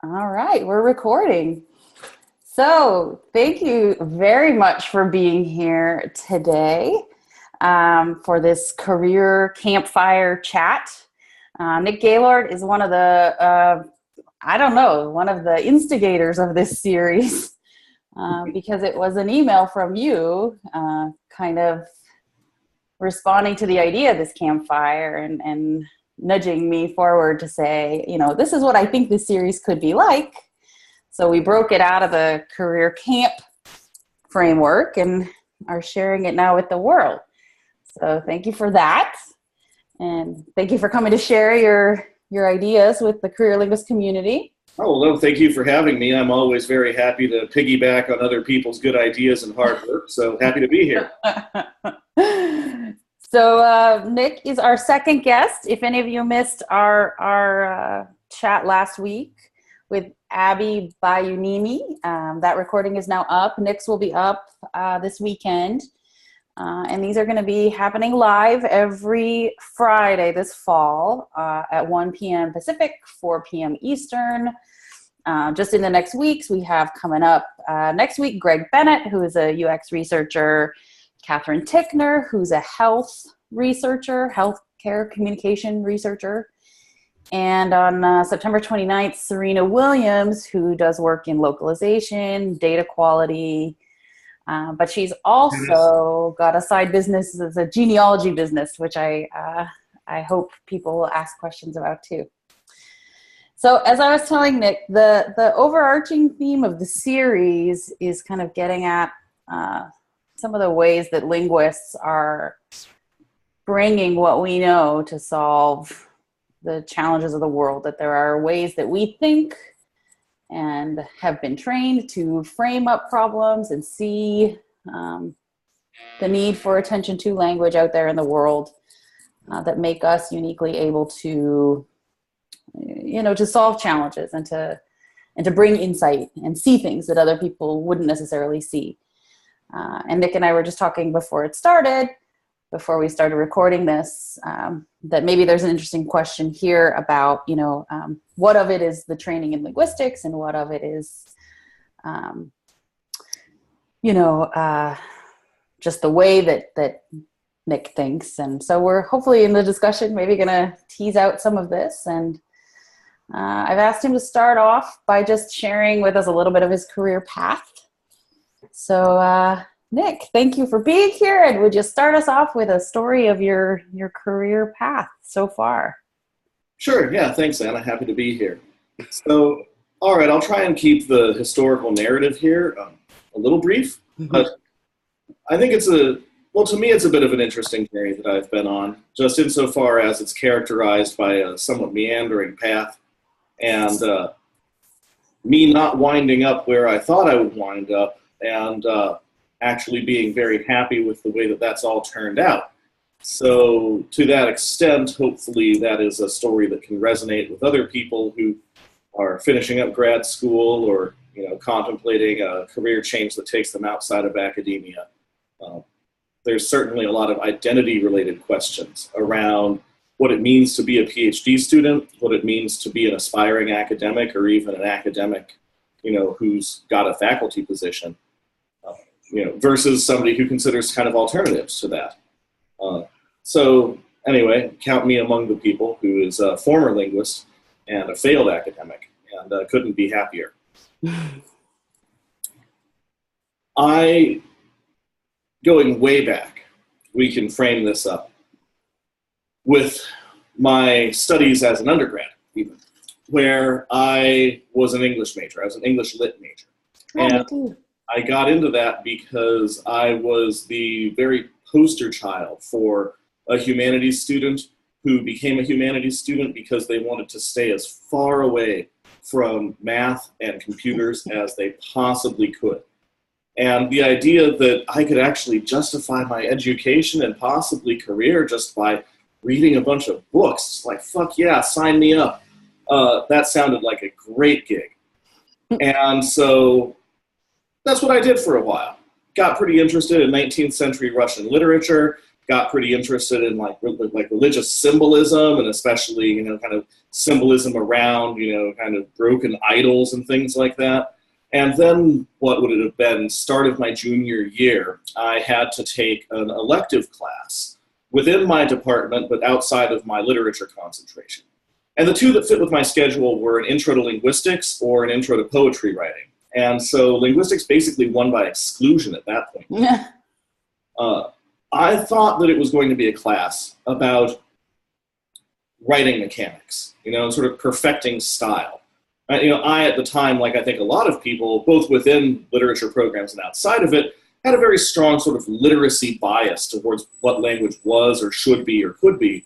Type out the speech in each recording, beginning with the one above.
All right, we're recording. So thank you very much for being here today for this career campfire chat. Nick Gaylord is one of the, one of the instigators of this series because it was an email from you kind of responding to the idea of this campfire and nudging me forward to say, this is what I think this series could be like. So we broke it out of the career camp framework and are sharing it now with the world. So thank you for that. And thank you for coming to share your ideas with the career linguist community. Oh, well, thank you for having me. I'm always very happy to piggyback on other people's good ideas and hard work. So happy to be here. So Nick is our second guest. If any of you missed our chat last week with Abby Bayunimi, that recording is now up. Nick's will be up this weekend. And these are going to be happening live every Friday this fall at 1 p.m. Pacific, 4 p.m. Eastern. Just in the next weeks, we have coming up next week, Greg Bennett, who is a UX researcher, Kathryn Ticknor, who's a health researcher, healthcare communication researcher. And on September 29th, Serena Williams, who does work in localization, data quality, but she's also got a side business as a genealogy business, which I hope people will ask questions about too. So as I was telling Nick, the overarching theme of the series is kind of getting at some of the ways that linguists are bringing what we know to solve the challenges of the world, that there are ways that we think and have been trained to frame up problems and see the need for attention to language out there in the world that make us uniquely able to, to solve challenges and to bring insight and see things that other people wouldn't necessarily see. And Nick and I were just talking before we started recording this, that maybe there's an interesting question here about, what of it is the training in linguistics and what of it is, just the way that Nick thinks. And so we're hopefully in the discussion maybe going to tease out some of this. And I've asked him to start off by just sharing with us a little bit of his career path. So, Nick, thank you for being here, and would you start us off with a story of your career path so far? Sure, yeah, thanks, Anna. Happy to be here. So, all right, I'll try and keep the historical narrative here a little brief, but I think to me it's a bit of an interesting journey that I've been on, just insofar as it's characterized by a somewhat meandering path, and me not winding up where I thought I would wind up, and actually being very happy with the way that that's all turned out. So to that extent, hopefully that is a story that can resonate with other people who are finishing up grad school or contemplating a career change that takes them outside of academia. There's certainly a lot of identity-related questions around what it means to be a PhD student, what it means to be an aspiring academic, or even an academic, who's got a faculty position. Versus somebody who considers kind of alternatives to that. So anyway, count me among the people who is a former linguist and a failed academic, and couldn't be happier. Going way back, we can frame this up with my studies as an undergrad, even, where I was an English major. I was an English lit major. And I got into that because I was the very poster child for a humanities student who became a humanities student because they wanted to stay as far away from math and computers as they possibly could. And the idea that I could actually justify my education and possibly career just by reading a bunch of books, like, fuck yeah, sign me up. That sounded like a great gig. And so that's what I did for a while. Got pretty interested in 19th century Russian literature, got pretty interested in like religious symbolism, and especially, you know, kind of symbolism around, you know, kind of broken idols and things like that. And then what would it have been, start of my junior year, I had to take an elective class within my department, but outside of my literature concentration. And the two that fit with my schedule were an intro to linguistics or an intro to poetry writing. And so linguistics basically won by exclusion at that point. Yeah. I thought that it was going to be a class about writing mechanics, you know, sort of perfecting style. You know, I, at the time, like I think a lot of people, both within literature programs and outside of it, had a very strong sort of literacy bias towards what language was or should be or could be.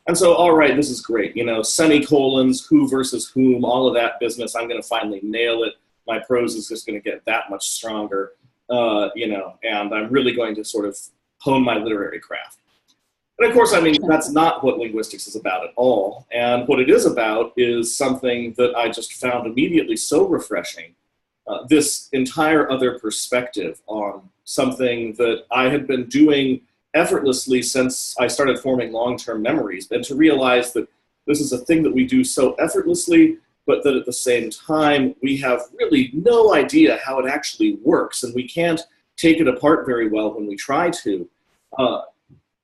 And so, all right, this is great. You know, semicolons, who versus whom, all of that business, I'm going to finally nail it. My prose is just going to get that much stronger, you know, and I'm really going to sort of hone my literary craft. And of course, I mean, that's not what linguistics is about at all. And what it is about is something that I just found immediately so refreshing. This entire other perspective on something that I had been doing effortlessly since I started forming long-term memories, and to realize that this is a thing that we do so effortlessly, but that at the same time, we have really no idea how it actually works, and we can't take it apart very well when we try to.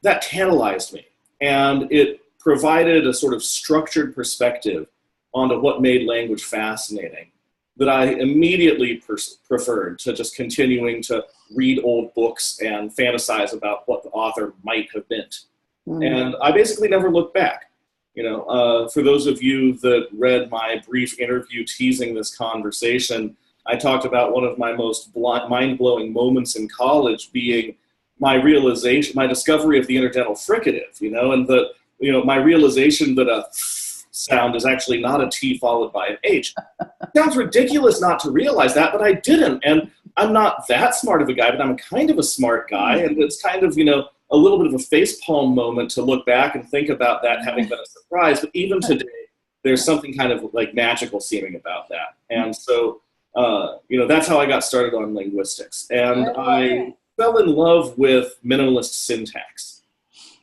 That tantalized me, and it provided a sort of structured perspective onto what made language fascinating that I immediately preferred to just continuing to read old books and fantasize about what the author might have meant. And I basically never looked back. You know, for those of you that read my brief interview teasing this conversation, I talked about one of my most mind-blowing moments in college being my realization, my discovery of the interdental fricative, you know, and the, you know, my realization that a sound is actually not a T followed by an H. It sounds ridiculous not to realize that, but I didn't. And I'm not that smart of a guy, but I'm kind of a smart guy. And it's kind of, you know, a little bit of a facepalm moment to look back and think about that having been a surprise. But even today, there's something kind of like magical seeming about that. And so, you know, that's how I got started on linguistics. And I fell in love with minimalist syntax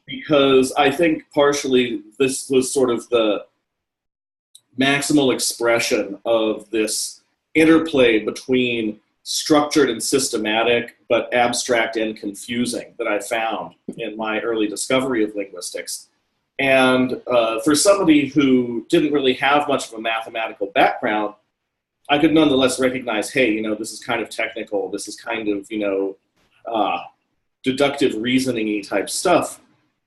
because I think partially this was sort of the maximal expression of this interplay between structured and systematic, but abstract and confusing that I found in my early discovery of linguistics. And for somebody who didn't really have much of a mathematical background, I could nonetheless recognize, hey, you know, this is kind of technical, this is kind of, you know, deductive reasoning-y type stuff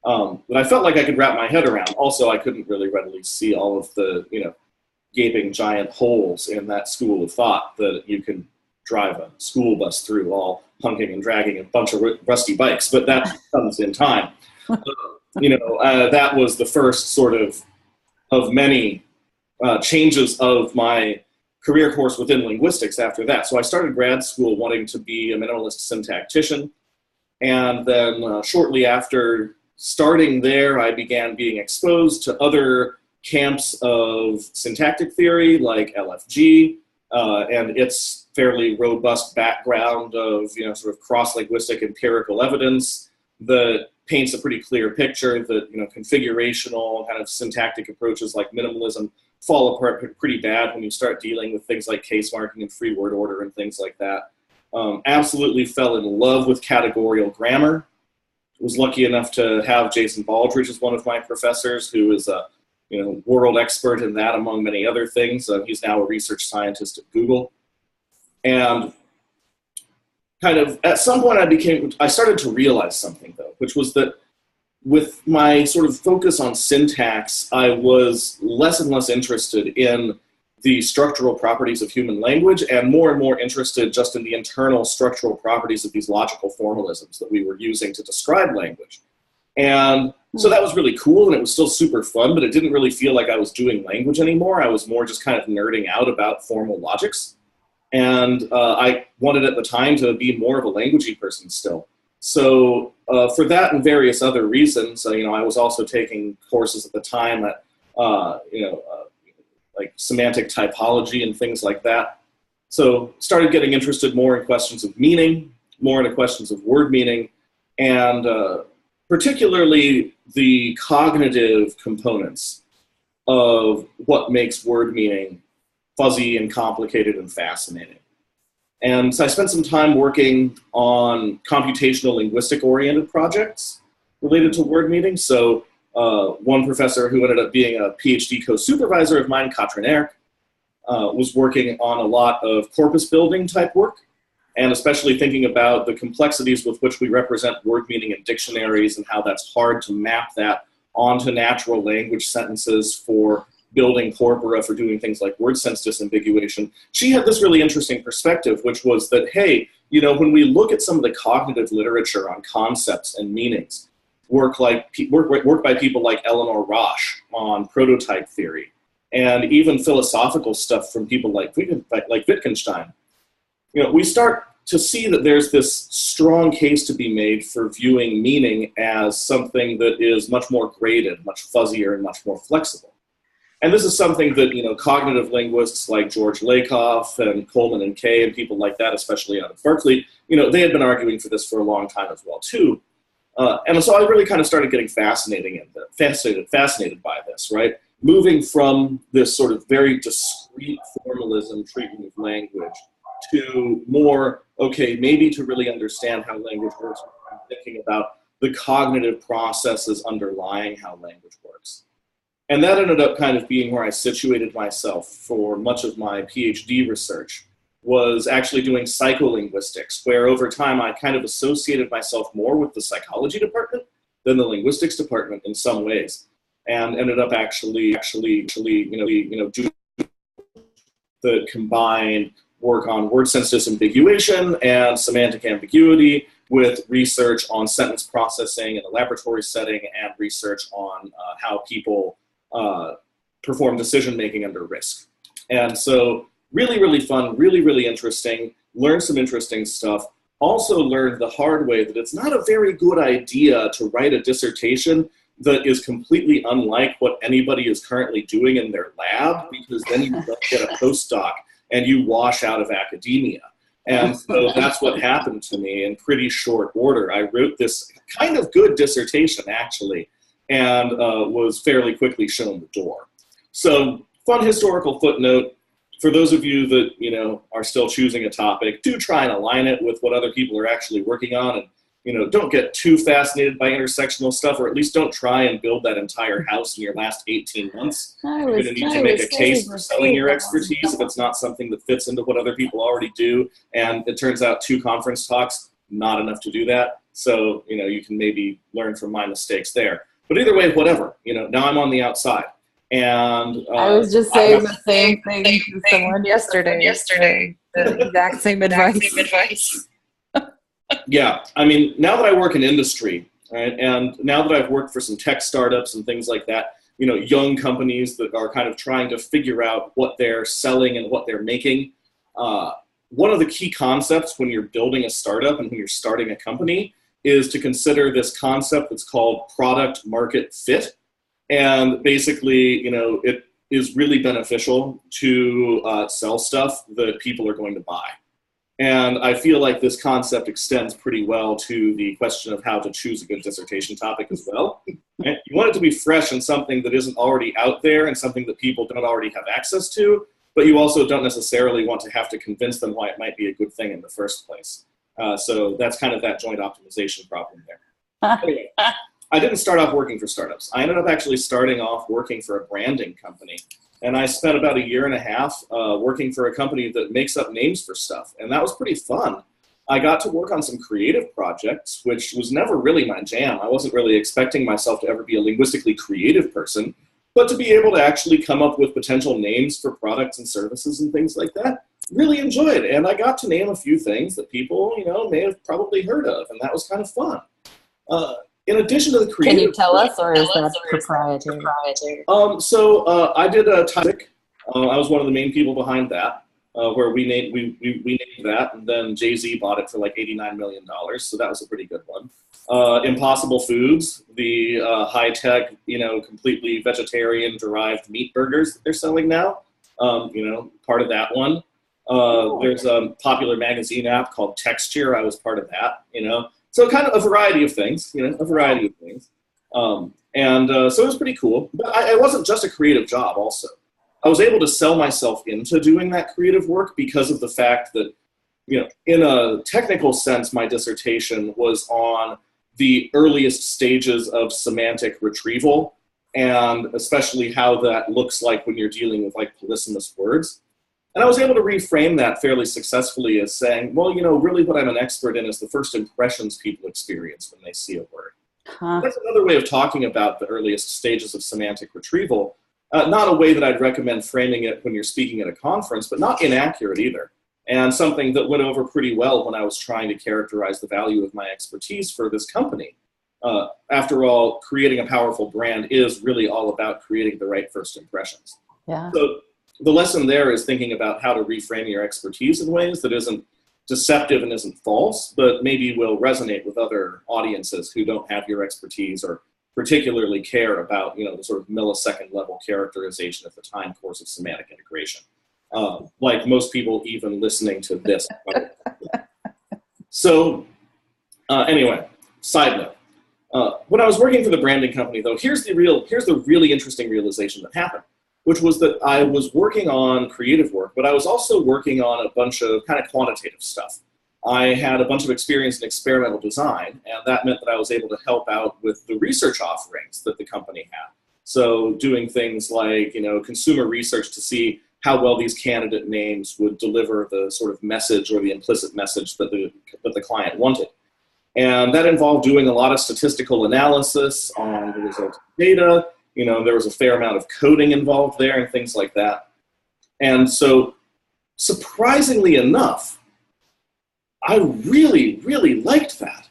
that I felt like I could wrap my head around. Also, I couldn't really readily see all of the, you know, gaping giant holes in that school of thought that you can drive a school bus through, all hunking and dragging a bunch of rusty bikes, but that comes in time. You know, that was the first sort of many changes of my career course within linguistics after that. So I started grad school wanting to be a minimalist syntactician, and then shortly after starting there, I began being exposed to other camps of syntactic theory like LFG and its fairly robust background of, you know, sort of cross-linguistic empirical evidence that paints a pretty clear picture that, you know, configurational kind of syntactic approaches like minimalism fall apart pretty bad when you start dealing with things like case marking and free word order and things like that. Absolutely fell in love with categorical grammar. Was lucky enough to have Jason Baldridge as one of my professors, who is a, you know, world expert in that among many other things. He's now a research scientist at Google. And kind of at some point I started to realize something though, which was that with my sort of focus on syntax, I was less and less interested in the structural properties of human language and more interested just in the internal structural properties of these logical formalisms that we were using to describe language. And so that was really cool, and it was still super fun, but it didn't really feel like I was doing language anymore. I was more just kind of nerding out about formal logics. And I wanted at the time to be more of a languagey person still. So for that and various other reasons, you know, I was also taking courses at the time at, like semantic typology and things like that. So started getting interested more in questions of meaning, more into questions of word meaning, and particularly the cognitive components of what makes word meaning fuzzy and complicated and fascinating. And so I spent some time working on computational linguistic-oriented projects related to word meaning. So one professor who ended up being a PhD co-supervisor of mine, Kathryn Ticknor, was working on a lot of corpus building type work, and especially thinking about the complexities with which we represent word meaning in dictionaries and how that's hard to map that onto natural language sentences for building corpora, for doing things like word sense disambiguation. She had this really interesting perspective, which was that, hey, you know, when we look at some of the cognitive literature on concepts and meanings, work by people like Eleanor Roche on prototype theory, and even philosophical stuff from people like Wittgenstein, you know, we start to see that there's this strong case to be made for viewing meaning as something that is much more graded, much fuzzier, and much more flexible. And this is something that, you know, cognitive linguists like George Lakoff and Coleman and Kay and people like that, especially out of Berkeley, you know, they had been arguing for this for a long time as well too. And so I really kind of started getting fascinated by this, right? Moving from this sort of very discrete formalism treatment of language to more, okay, maybe to really understand how language works, I'm thinking about the cognitive processes underlying how language works. And that ended up kind of being where I situated myself for much of my PhD research, was actually doing psycholinguistics, where over time I kind of associated myself more with the psychology department than the linguistics department in some ways, and ended up actually doing the combined work on word sense disambiguation and semantic ambiguity with research on sentence processing in a laboratory setting and research on how people perform decision-making under risk. And so really, really fun, really, really interesting, learned some interesting stuff. Also learned the hard way that it's not a very good idea to write a dissertation that is completely unlike what anybody is currently doing in their lab, because then you don't get a postdoc and you wash out of academia. And so that's what happened to me in pretty short order. I wrote this kind of good dissertation, actually, and was fairly quickly shown the door. So fun historical footnote. For those of you that, you know, are still choosing a topic, do try and align it with what other people are actually working on, and, you know, don't get too fascinated by intersectional stuff, or at least don't try and build that entire house in your last 18 months. You're going to need to make a case for selling your expertise if it's not something that fits into what other people already do. And it turns out 2 conference talks, not enough to do that. So, you know, you can maybe learn from my mistakes there. But either way, whatever, you know, now I'm on the outside. And I was just saying the same thing to someone yesterday. The exact same advice. Yeah, I mean, now that I work in industry, right, and now that I've worked for some tech startups and things like that, you know, young companies that are kind of trying to figure out what they're selling and what they're making, one of the key concepts when you're building a startup and when you're starting a company is to consider this concept that's called product market fit. And basically, you know, it is really beneficial to sell stuff that people are going to buy. And I feel like this concept extends pretty well to the question of how to choose a good dissertation topic as well. Right? You want it to be fresh and something that isn't already out there and something that people don't already have access to, but you also don't necessarily want to have to convince them why it might be a good thing in the first place. So that's kind of that joint optimization problem there. Anyway, I didn't start off working for startups. I ended up actually starting off working for a branding company. And I spent about 1.5 years working for a company that makes up names for stuff. And that was pretty fun. I got to work on some creative projects, which was never really my jam. I wasn't really expecting myself to ever be a linguistically creative person, but to be able to actually come up with potential names for products and services and things like that, really enjoyed. And I got to name a few things that people, you know, may have probably heard of, and that was kind of fun. In addition to the creative... Can you tell us, or is that proprietary? So I did a topic. I was one of the main people behind that, where we named that, and then Jay-Z bought it for like $89 million, so that was a pretty good one. Impossible Foods, the high-tech, you know, completely vegetarian-derived meat burgers that they're selling now, you know, part of that one. There's a popular magazine app called Texture. I was part of that, you know. So kind of a variety of things, a variety of things. So it was pretty cool. But it wasn't just a creative job also. I was able to sell myself into doing that creative work because of the fact that, in a technical sense, my dissertation was on the earliest stages of semantic retrieval, and especially how that looks like when you're dealing with like polysemous words. And I was able to reframe that fairly successfully as saying, well, really what I'm an expert in is the first impressions people experience when they see a word. Huh. That's another way of talking about the earliest stages of semantic retrieval. Not a way that I'd recommend framing it when you're speaking at a conference, but not inaccurate either. And something that went over pretty well when I was trying to characterize the value of my expertise for this company. After all, creating a powerful brand is really all about creating the right first impressions. Yeah. So the lesson there is thinking about how to reframe your expertise in ways that isn't deceptive and isn't false, but maybe will resonate with other audiences who don't have your expertise or particularly care about, the sort of millisecond level characterization of the time course of semantic integration. Like most people even listening to this. So anyway, side note. When I was working for the branding company, though, here's the really interesting realization that happened, which was that I was working on creative work, but I was also working on a bunch of kind of quantitative stuff. I had a bunch of experience in experimental design, and that meant that I was able to help out with the research offerings that the company had. So doing things like, consumer research to see how well these candidate names would deliver the sort of message or the implicit message that the client wanted. And that involved doing a lot of statistical analysis on the results of data. There was a fair amount of coding involved there and things like that. And so, surprisingly enough, I really, really liked that.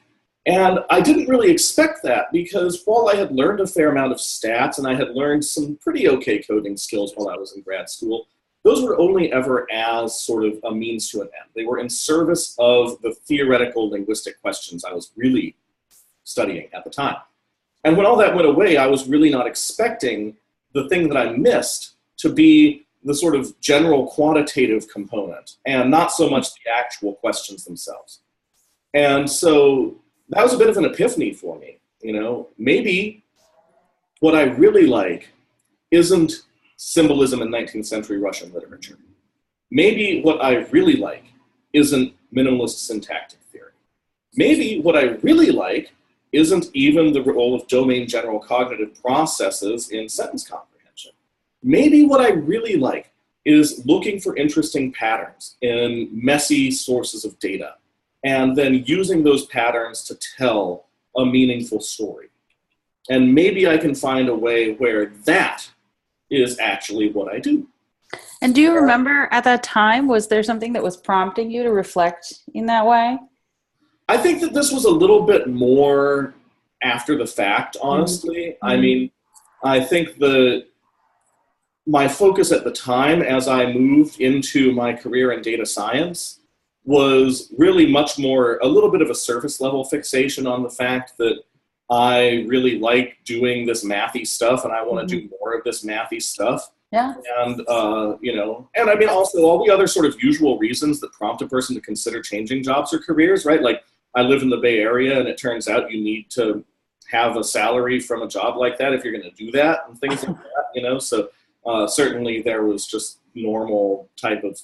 And I didn't really expect that because while I had learned a fair amount of stats and I had learned some pretty okay coding skills while I was in grad school, those were only ever as sort of a means to an end. They were in service of the theoretical linguistic questions I was really studying at the time. And when all that went away, I was really not expecting the thing that I missed to be the sort of general quantitative component and not so much the actual questions themselves. And so that was a bit of an epiphany for me. Maybe what I really like isn't symbolism in 19th century Russian literature. Maybe what I really like isn't minimalist syntactic theory. Maybe what I really like isn't even the role of domain general cognitive processes in sentence comprehension. Maybe what I really like is looking for interesting patterns in messy sources of data and then using those patterns to tell a meaningful story. And maybe I can find a way where that is actually what I do. And do you remember at that time, was there something that was prompting you to reflect in that way? I think that this was a little bit more after the fact, honestly. Mm-hmm. I mean, I think my focus at the time as I moved into my career in data science was really much more a little bit of a surface level fixation on the fact that I really like doing this mathy stuff and I want to do more of this mathy stuff. Yeah. And, and I mean, also all the other sort of usual reasons that prompt a person to consider changing jobs or careers, right? Like I live in the Bay Area and it turns out you need to have a salary from a job like that if you're going to do that and things like that, so certainly there was just normal type of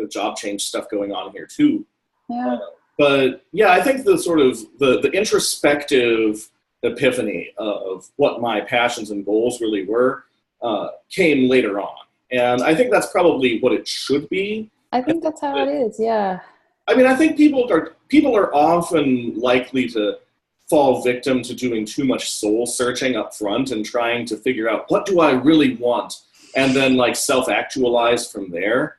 job change stuff going on here too. Yeah. But yeah, I think the sort of the introspective epiphany of what my passions and goals really were came later on. And I think that's probably what it should be. I think that's how it is, yeah. I mean, I think people are often likely to fall victim to doing too much soul searching up front and trying to figure out what do I really want and then like self-actualize from there.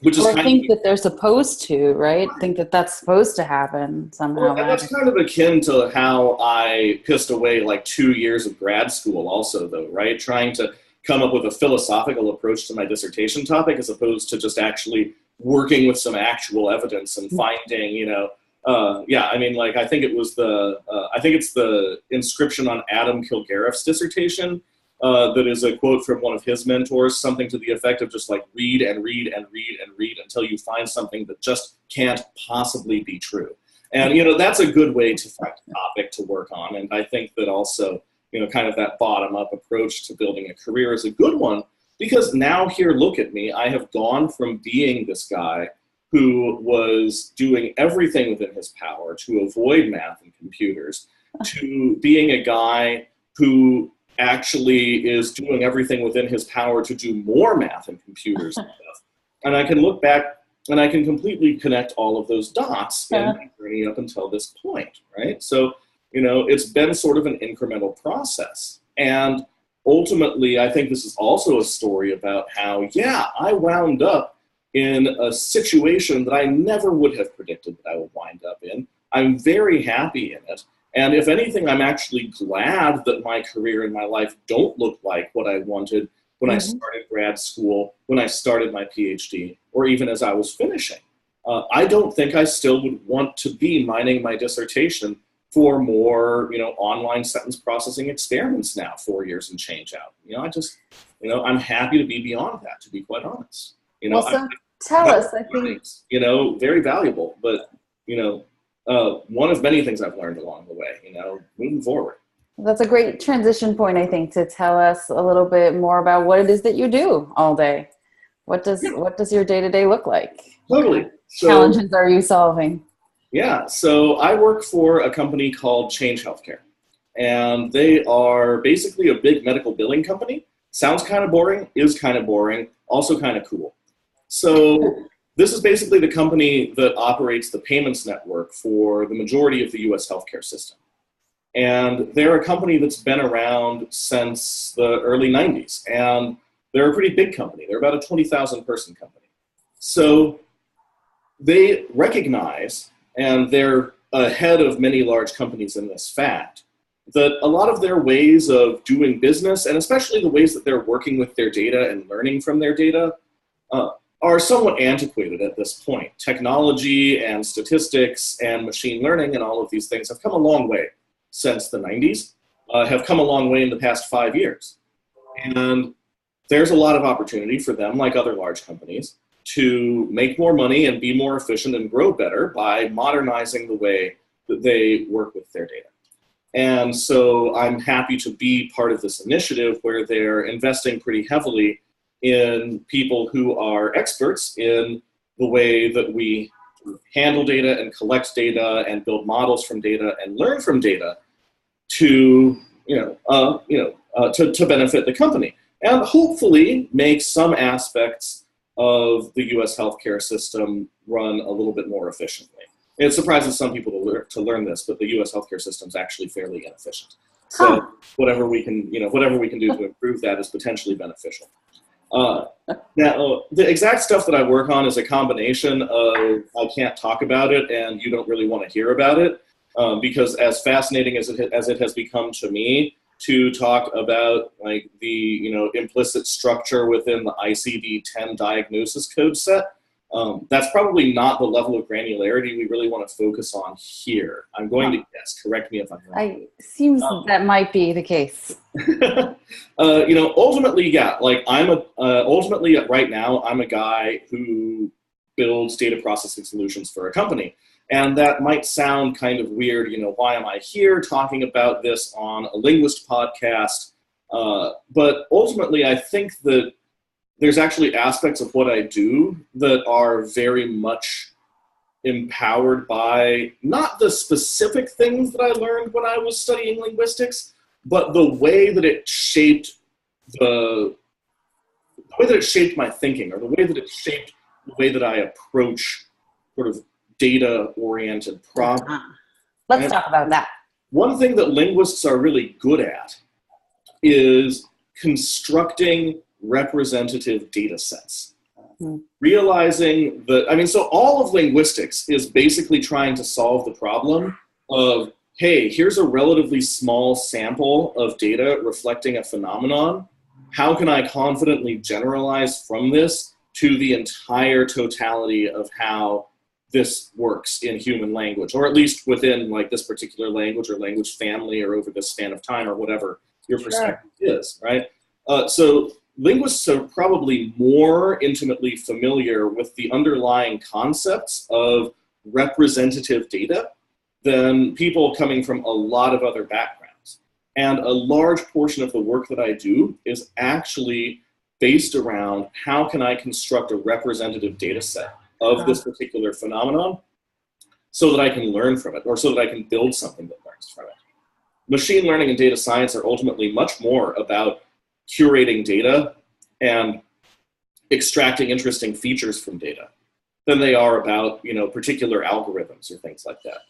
Which is think that they're supposed to, right? Think that that's supposed to happen somehow. Well, and that's kind of akin to how I pissed away like 2 years of grad school also though, right? Trying to come up with a philosophical approach to my dissertation topic as opposed to just actually working with some actual evidence and finding, I mean, like I think it's the inscription on Adam Kilgariff's dissertation that is a quote from one of his mentors, something to the effect of just like read and read and read and read until you find something that just can't possibly be true. And, you know, that's a good way to find a topic to work on. And I think that also, you know, kind of that bottom-up approach to building a career is a good one, because now here, look at me. I have gone from being this guy who was doing everything within his power to avoid math and computers, to being a guy who actually is doing everything within his power to do more math and computers and stuff. And I can look back and I can completely connect all of those dots in my journey up until this point, right? So, you know, it's been sort of an incremental process. And ultimately, I think this is also a story about how, yeah, I wound up in a situation that I never would have predicted that I would wind up in. I'm very happy in it. And if anything, I'm actually glad that my career and my life don't look like what I wanted when I started grad school, when I started my PhD, or even as I was finishing. I don't think I still would want to be mining my dissertation for more, you know, online sentence processing experiments now, 4 years and change out. You know, I just, you know, I'm happy to be beyond that, to be quite honest. You know, well, so tell us, I think, you know, very valuable, but, you know, one of many things I've learned along the way, you know, moving forward. That's a great transition point, I think, to tell us a little bit more about what it is that you do all day. What does your day-to-day look like? Totally. What challenges are you solving? Yeah, so I work for a company called Change Healthcare, and they are basically a big medical billing company. Sounds kind of boring, is kind of boring, also kind of cool. So this is basically the company that operates the payments network for the majority of the US healthcare system. And they're a company that's been around since the early 90s, and they're a pretty big company. They're about a 20,000 person company. So they recognize, and they're ahead of many large companies in this fact, that a lot of their ways of doing business, and especially the ways that they're working with their data and learning from their data, are somewhat antiquated at this point. Technology and statistics and machine learning and all of these things have come a long way since the 90s, have come a long way in the past 5 years. And there's a lot of opportunity for them, like other large companies, to make more money and be more efficient and grow better by modernizing the way that they work with their data. And so I'm happy to be part of this initiative where they're investing pretty heavily in people who are experts in the way that we handle data and collect data and build models from data and learn from data to, to benefit the company, and hopefully make some aspects of the U.S. healthcare system run a little bit more efficiently. It surprises some people to learn this, but the U.S. healthcare system is actually fairly inefficient. So whatever we can do to improve that is potentially beneficial. Now, the exact stuff that I work on is a combination of I can't talk about it and you don't really want to hear about it, because as fascinating as it has become to me to talk about like the implicit structure within the ICD-10 diagnosis code set, that's probably not the level of granularity we really want to focus on here. I'm going to guess. Correct me if I'm wrong. Seems that might be the case. Ultimately, yeah. Like ultimately right now, I'm a guy who builds data processing solutions for a company, and that might sound kind of weird. Why am I here talking about this on a linguist podcast? But ultimately, I think that there's actually aspects of what I do that are very much empowered by not the specific things that I learned when I was studying linguistics, but the way that it shaped my thinking, or the way that it shaped the way that I approach sort of data-oriented problems. Let's talk about that. One thing that linguists are really good at is constructing representative data sets. Realizing that, so all of linguistics is basically trying to solve the problem of, hey, here's a relatively small sample of data reflecting a phenomenon. How can I confidently generalize from this to the entire totality of how this works in human language, or at least within like this particular language or language family, or over this span of time, or whatever your perspective is, right? So linguists are probably more intimately familiar with the underlying concepts of representative data than people coming from a lot of other backgrounds. And a large portion of the work that I do is actually based around how can I construct a representative data set of this particular phenomenon so that I can learn from it, or so that I can build something that learns from it. Machine learning and data science are ultimately much more about curating data and extracting interesting features from data than they are about, particular algorithms or things like that.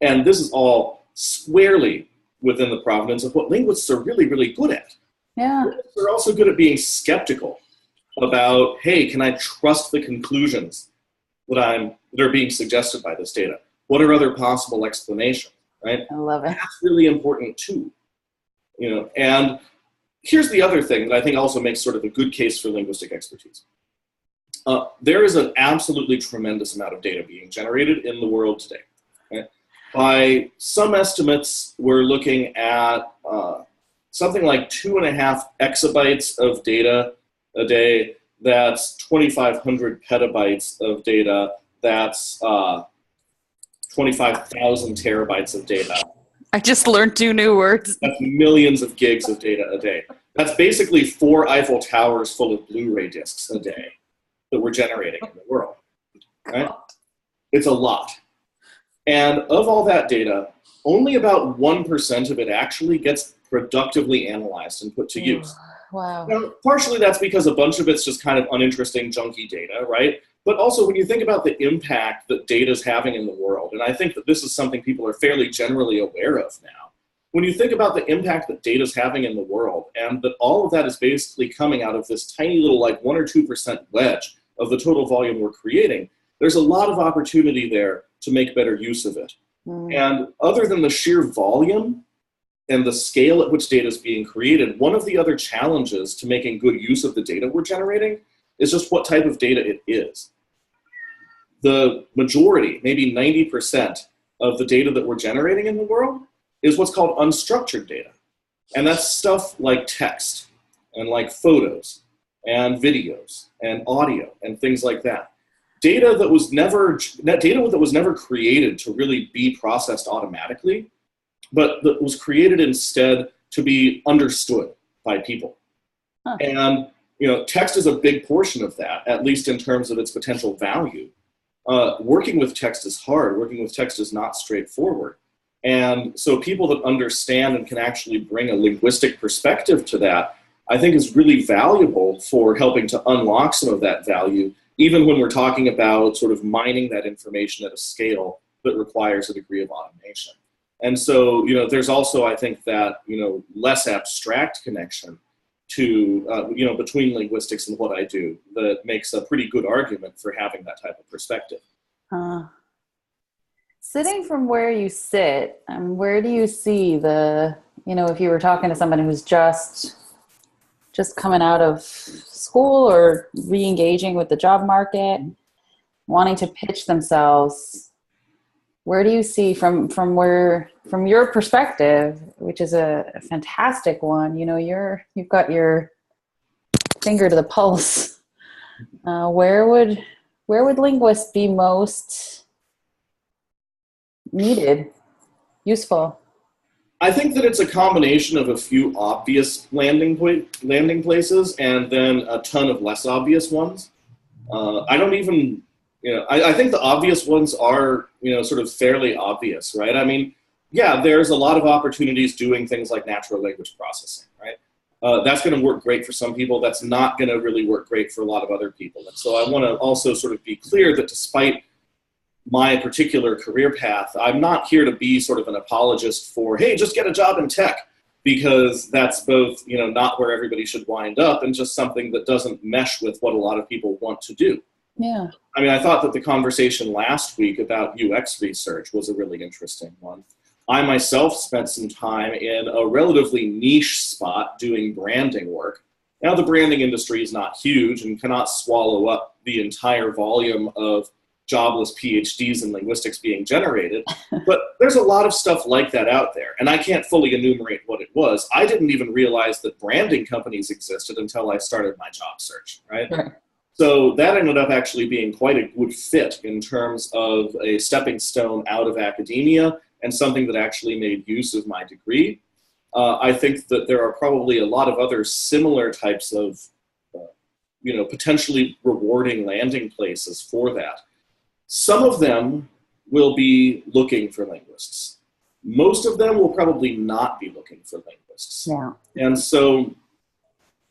And this is all squarely within the provenance of what linguists are really, really good at. Yeah. Linguists are also good at being skeptical about, hey, can I trust the conclusions that are being suggested by this data? What are other possible explanations, right? I love it. That's really important too. And here's the other thing that I think also makes sort of a good case for linguistic expertise. There is an absolutely tremendous amount of data being generated in the world today. Right? By some estimates, we're looking at something like 2.5 exabytes of data a day. That's 2,500 petabytes of data. That's 25,000 terabytes of data. I just learned 2 new words. That's millions of gigs of data a day. That's basically 4 Eiffel Towers full of Blu-ray discs a day that we're generating in the world. Right? It's a lot. And of all that data, only about 1% of it actually gets productively analyzed and put to use. Wow. Now, partially that's because a bunch of it's just kind of uninteresting, junky data, right? But also when you think about the impact that data is having in the world, and I think that this is something people are fairly generally aware of now, when you think about the impact that data is having in the world, and that all of that is basically coming out of this tiny little 1 or 2% wedge of the total volume we're creating, there's a lot of opportunity there to make better use of it. And other than the sheer volume and the scale at which data is being created, one of the other challenges to making good use of the data we're generating is just what type of data it is. The majority, maybe 90% of the data that we're generating in the world is what's called unstructured data. And that's stuff like text and like photos and videos and audio and things like that. Data that was never created to really be processed automatically, but that was created instead to be understood by people. And text is a big portion of that, at least in terms of its potential value. Working with text is hard. Working with text is not straightforward. And so people that understand and can actually bring a linguistic perspective to that, I think is really valuable for helping to unlock some of that value, even when we're talking about sort of mining that information at a scale that requires a degree of automation. And so, there's also, I think, that, less abstract connection to, between linguistics and what I do that makes a pretty good argument for having that type of perspective. Sitting from where you sit, where do you see the, if you were talking to somebody who's just coming out of school or re-engaging with the job market, wanting to pitch themselves, where do you see from your perspective, which is a fantastic one, you've got your finger to the pulse. Where would linguists be most needed, useful? I think that it's a combination of a few obvious landing places and then a ton of less obvious ones. I don't even, I think the obvious ones are, sort of fairly obvious, right? I mean, yeah, there's a lot of opportunities doing things like natural language processing, right? That's going to work great for some people. That's not going to really work great for a lot of other people. And so I want to also sort of be clear that despite my particular career path, I'm not here to be sort of an apologist for, hey, just get a job in tech, because that's both, not where everybody should wind up and just something that doesn't mesh with what a lot of people want to do. Yeah. I mean, I thought that the conversation last week about UX research was a really interesting one. I myself spent some time in a relatively niche spot doing branding work. Now, the branding industry is not huge and cannot swallow up the entire volume of jobless PhDs in linguistics being generated, but there's a lot of stuff like that out there, and I can't fully enumerate what it was. I didn't even realize that branding companies existed until I started my job search, right? So that ended up actually being quite a good fit in terms of a stepping stone out of academia and something that actually made use of my degree. I think that there are probably a lot of other similar types of, potentially rewarding landing places for that. Some of them will be looking for linguists. Most of them will probably not be looking for linguists. Yeah. And so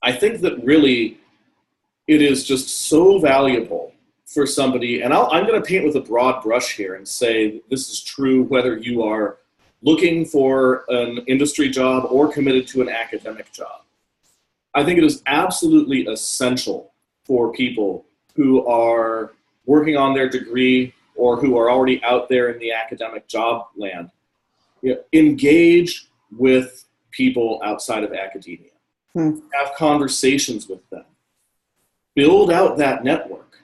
I think that really it is just so valuable for somebody, and I'm going to paint with a broad brush here and say this is true whether you are looking for an industry job or committed to an academic job. I think it is absolutely essential for people who are working on their degree or who are already out there in the academic job land, engage with people outside of academia, have conversations with them, build out that network,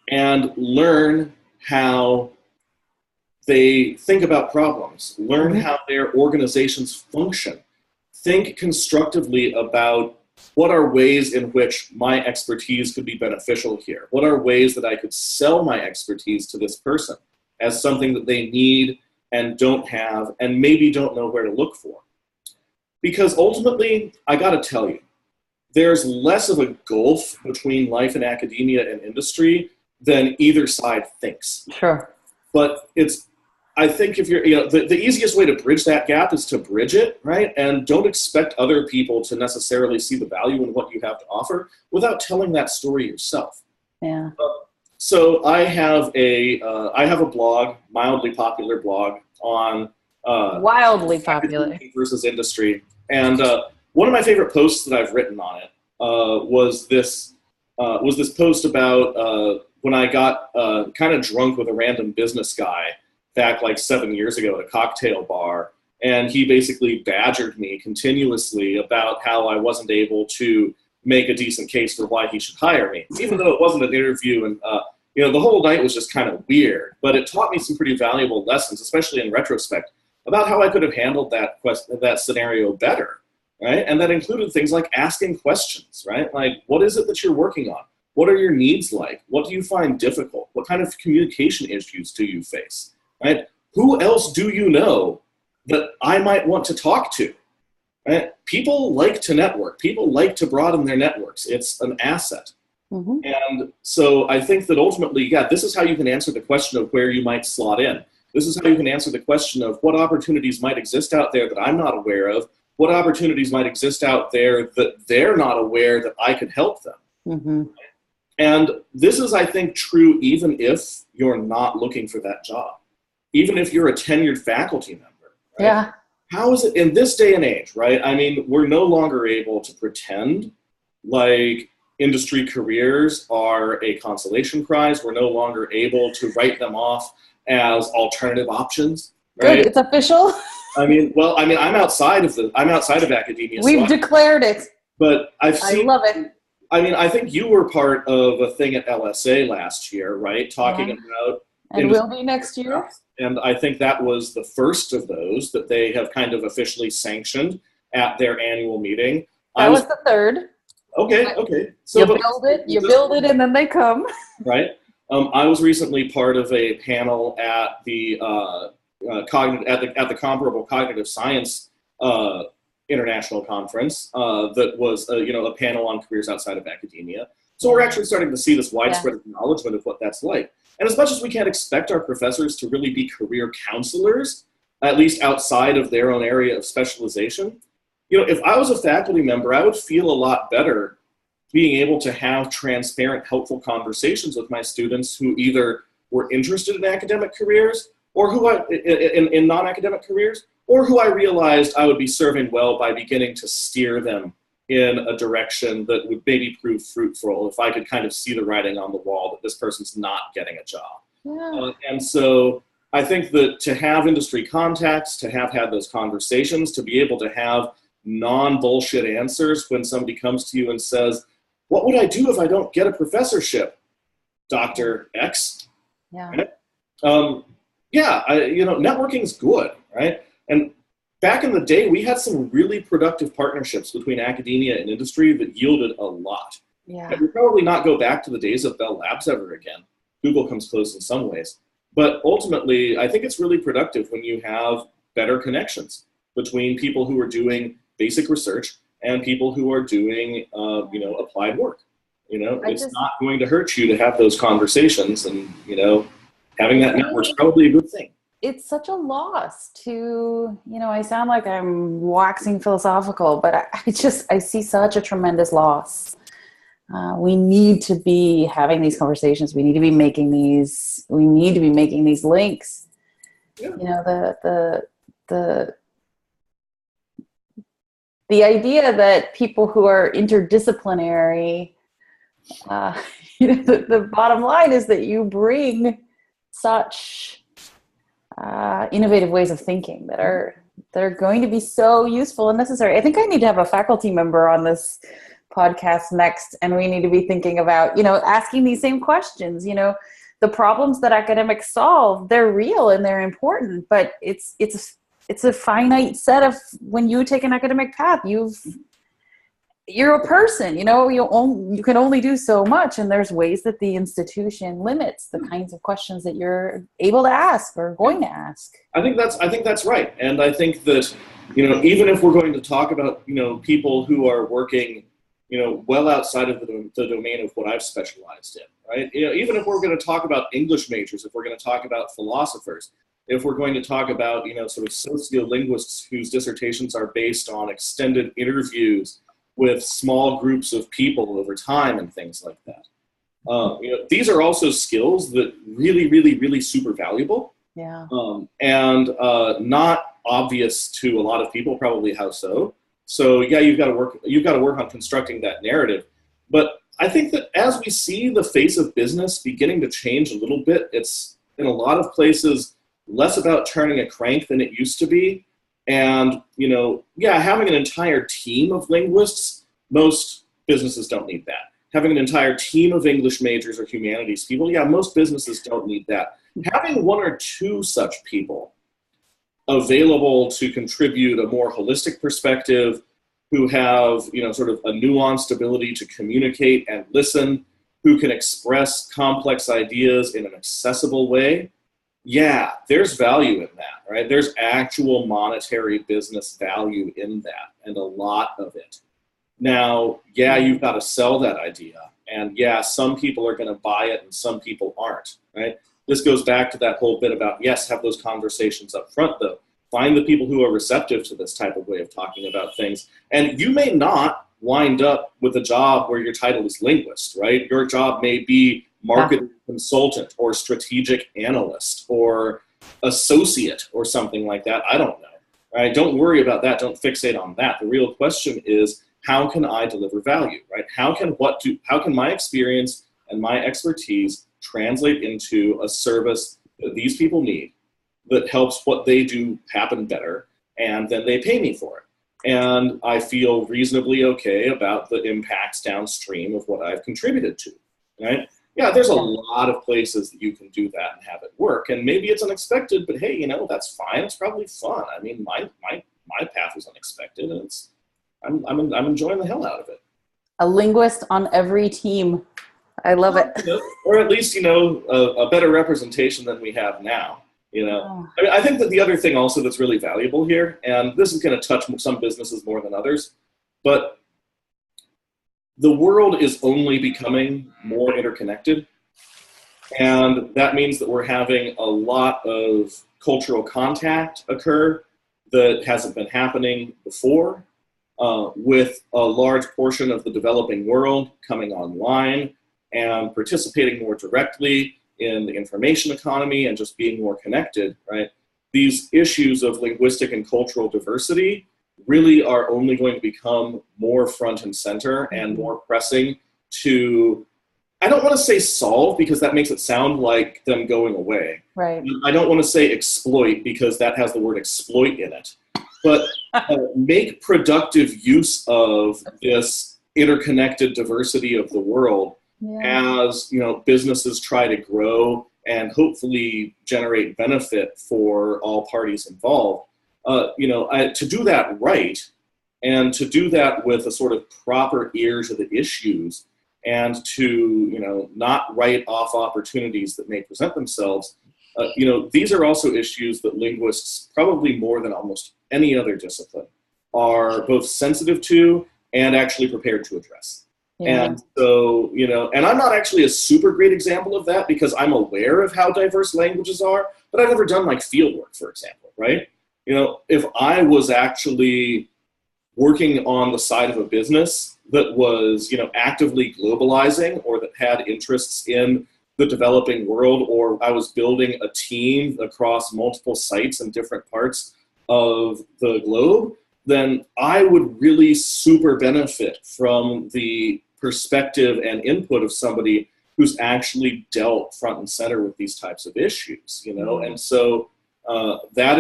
and learn how they think about problems, learn how their organizations function, think constructively about what are ways in which my expertise could be beneficial here? What are ways that I could sell my expertise to this person as something that they need and don't have and maybe don't know where to look for? Because ultimately, I gotta tell you, there's less of a gulf between life in academia and industry than either side thinks. Sure. But I think if you're, the easiest way to bridge that gap is to bridge it, right? And don't expect other people to necessarily see the value in what you have to offer without telling that story yourself. Yeah. So I have a blog, mildly popular blog on wildly popular versus industry, and one of my favorite posts that I've written on it was this post about when I got kind of drunk with a random business guy back like 7 years ago at a cocktail bar, and he basically badgered me continuously about how I wasn't able to make a decent case for why he should hire me, even though it wasn't an interview, and the whole night was just kind of weird, but it taught me some pretty valuable lessons, especially in retrospect, about how I could have handled that scenario better, right? And that included things like asking questions, right? Like, what is it that you're working on? What are your needs like? What do you find difficult? What kind of communication issues do you face? Right? Who else do you know that I might want to talk to? Right? People like to network. People like to broaden their networks. It's an asset. And so I think that ultimately, this is how you can answer the question of where you might slot in. This is how you can answer the question of what opportunities might exist out there that I'm not aware of, what opportunities might exist out there that they're not aware that I could help them. And this is, I think, true even if you're not looking for that job. Even if you're a tenured faculty member, right? Yeah. How is it in this day and age, right? I mean, we're no longer able to pretend like industry careers are a consolation prize. We're no longer able to write them off as alternative options, right? Good, it's official. I'm outside of academia. We've declared it. But I love it. I think you were part of a thing at LSA last year, right? Talking about and will be next year. And I think that was the first of those that they have kind of officially sanctioned at their annual meeting. That was the third. Okay. So you build it, and then they come. Right. I was recently part of a panel at the Comparable Cognitive Science International Conference that was a panel on careers outside of academia. So we're actually starting to see this widespread acknowledgement of what that's like. And as much as we can't expect our professors to really be career counselors, at least outside of their own area of specialization, if I was a faculty member, I would feel a lot better being able to have transparent, helpful conversations with my students who either were interested in academic careers or who in non-academic careers, or who I realized I would be serving well by beginning to steer them in a direction that would maybe prove fruitful if I could kind of see the writing on the wall that this person's not getting a job. Yeah. And so I think that to have industry contacts, to have had those conversations, to be able to have non-bullshit answers when somebody comes to you and says, what would I do if I don't get a professorship, Dr. X? Yeah. Right? Networking is good, right? And back in the day, we had some really productive partnerships between academia and industry that yielded a lot. Yeah. And we'll probably not go back to the days of Bell Labs ever again. Google comes close in some ways. But ultimately, I think it's really productive when you have better connections between people who are doing basic research and people who are doing, applied work. It's not going to hurt you to have those conversations, and, having that network is probably a good thing. It's such a loss to, I sound like I'm waxing philosophical, but I see such a tremendous loss. We need to be having these conversations. We need to be making these links. Yeah. The idea that people who are interdisciplinary, the bottom line is that you bring such innovative ways of thinking that are going to be so useful and necessary. I think I need to have a faculty member on this podcast next, and we need to be thinking about, asking these same questions. The problems that academics solve, they're real and they're important, but it's a finite set of, when you take an academic path, you're a person, you can only do so much, and there's ways that the institution limits the kinds of questions that you're able to ask or going to ask. I think that's right. And I think that, even if we're going to talk about, people who are working, well outside of the domain of what I've specialized in, right? Even if we're going to talk about English majors, if we're going to talk about philosophers, if we're going to talk about, sort of sociolinguists whose dissertations are based on extended interviews with small groups of people over time and things like that. These are also skills that really, really, really super valuable. Yeah. And not obvious to a lot of people, probably how so. So yeah, you've got to work on constructing that narrative. But I think that as we see the face of business beginning to change a little bit, it's in a lot of places less about turning a crank than it used to be. And, having an entire team of linguists, most businesses don't need that. Having an entire team of English majors or humanities people, most businesses don't need that. Having one or two such people available to contribute a more holistic perspective, who have, sort of a nuanced ability to communicate and listen, who can express complex ideas in an accessible way, there's value in that, right? There's actual monetary business value in that, and a lot of it. Now, you've got to sell that idea, and some people are going to buy it and some people aren't, right? This goes back to that whole bit about, have those conversations up front, though. Find the people who are receptive to this type of way of talking about things. And you may not wind up with a job where your title is linguist, right? Your job may be marketing consultant or strategic analyst or associate or something like that. I don't know, right? Don't worry about that. Don't fixate on that. The real question is, how can I deliver value, right? How can my experience and my expertise translate into a service that these people need, that helps what they do happen better, and then they pay me for it. And I feel reasonably okay about the impacts downstream of what I've contributed to, right? There's a lot of places that you can do that and have it work. And maybe it's unexpected, but hey, that's fine. It's probably fun. I mean, my path was unexpected, and I'm enjoying the hell out of it. A linguist on every team. I love it. Or at least, a better representation than we have now. I think that the other thing also that's really valuable here, and this is going to touch some businesses more than others, but the world is only becoming more interconnected. And that means that we're having a lot of cultural contact occur that hasn't been happening before, with a large portion of the developing world coming online and participating more directly in the information economy and just being more connected, right? These issues of linguistic and cultural diversity really are only going to become more front and center and more pressing to, I don't want to say solve, because that makes it sound like them going away. Right. I don't want to say exploit, because that has the word exploit in it. But make productive use of this interconnected diversity of the world as businesses try to grow and hopefully generate benefit for all parties involved. To do that right, and to do that with a sort of proper ear to the issues, and to, not write off opportunities that may present themselves. These are also issues that linguists, probably more than almost any other discipline, are both sensitive to and actually prepared to address. Yeah. And so, and I'm not actually a super great example of that because I'm aware of how diverse languages are, but I've never done like field work, for example, right? If I was actually working on the side of a business that was, actively globalizing or that had interests in the developing world, or I was building a team across multiple sites in different parts of the globe, then I would really super benefit from the perspective and input of somebody who's actually dealt front and center with these types of issues, and so that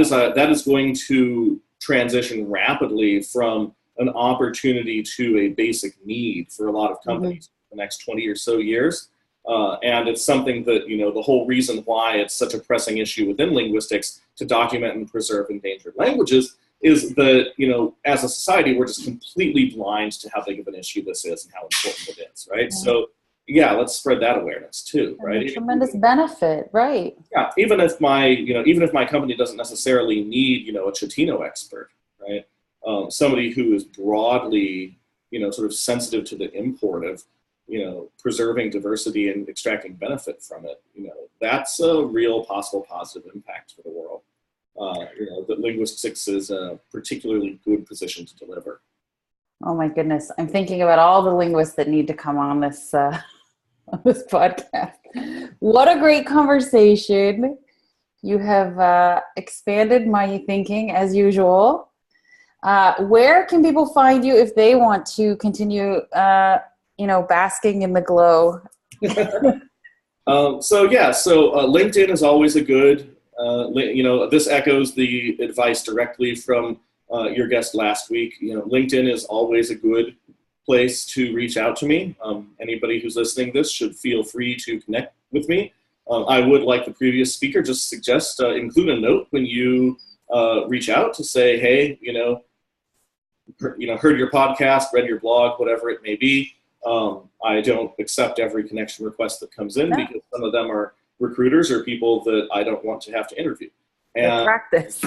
is going to transition rapidly from an opportunity to a basic need for a lot of companies in the next 20 or so years. And it's something that, the whole reason why it's such a pressing issue within linguistics to document and preserve endangered languages is that, as a society, we're just completely blind to how big of an issue this is and how important it is, right? So, yeah, let's spread that awareness too, right? Tremendous benefit, right? Yeah, even if my company doesn't necessarily need, a Chatino expert, right? Somebody who is broadly, sort of sensitive to the import of, preserving diversity and extracting benefit from it, that's a real possible positive impact for the world. That linguistics is a particularly good position to deliver. Oh my goodness. I'm thinking about all the linguists that need to come on this podcast. What a great conversation. You have expanded my thinking as usual. Where can people find you if they want to continue, basking in the glow? So LinkedIn is always a good, this echoes the advice directly from your guest last week. LinkedIn is always a good place to reach out to me. Anybody who's listening to this should feel free to connect with me. I would, like the previous speaker, just suggest include a note when you reach out to say, hey, heard your podcast, read your blog, whatever it may be. I don't accept every connection request that comes in because some of them are recruiters or people that I don't want to have to interview. And practice.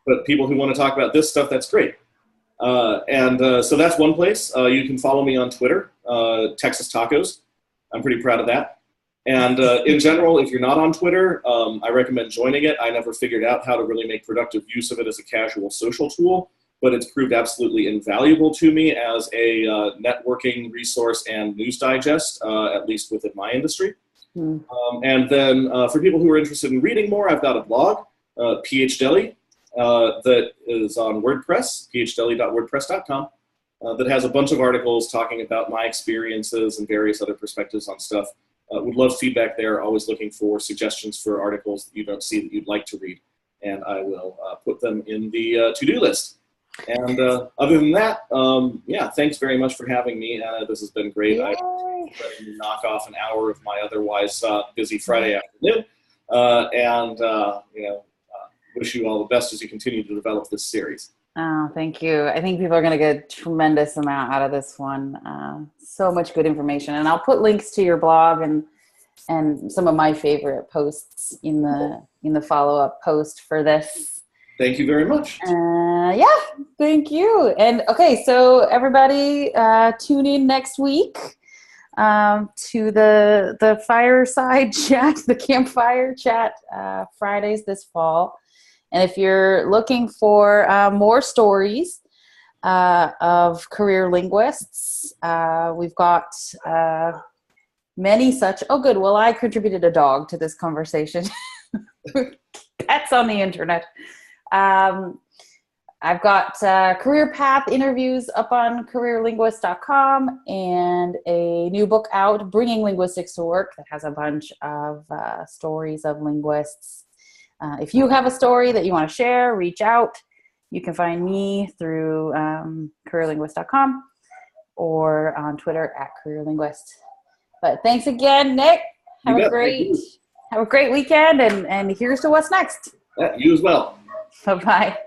But people who want to talk about this stuff, that's great. So that's one place. You can follow me on Twitter, Texas Tacos. I'm pretty proud of that. And in general, if you're not on Twitter, I recommend joining it. I never figured out how to really make productive use of it as a casual social tool, but it's proved absolutely invaluable to me as a networking resource and news digest, at least within my industry. And then for people who are interested in reading more, I've got a blog, PhDeli, that is on WordPress, phdeli.wordpress.com, that has a bunch of articles talking about my experiences and various other perspectives on stuff. Would love feedback there. Always looking for suggestions for articles that you don't see that you'd like to read. And I will put them in the to-do list. And other than that, thanks very much for having me. This has been great. I knock off an hour of my otherwise busy Friday afternoon. Wish you all the best as you continue to develop this series. Oh, thank you. I think people are going to get a tremendous amount out of this one. So much good information. And I'll put links to your blog and some of my favorite posts in the follow-up post for this. Thank you very much. Thank you. And okay, so everybody tune in next week to the fireside chat, the Campfire chat Fridays this fall. And if you're looking for more stories of career linguists, we've got many such. Oh, good. Well, I contributed a dog to this conversation. Pets on the internet. I've got career path interviews up on careerlinguist.com and a new book out, Bringing Linguistics to Work, that has a bunch of stories of linguists. If you have a story that you want to share, reach out. You can find me through careerlinguist.com or on Twitter at careerlinguist. But thanks again, Nick. Have a great weekend, and here's to what's next. Yeah, you as well. Bye-bye.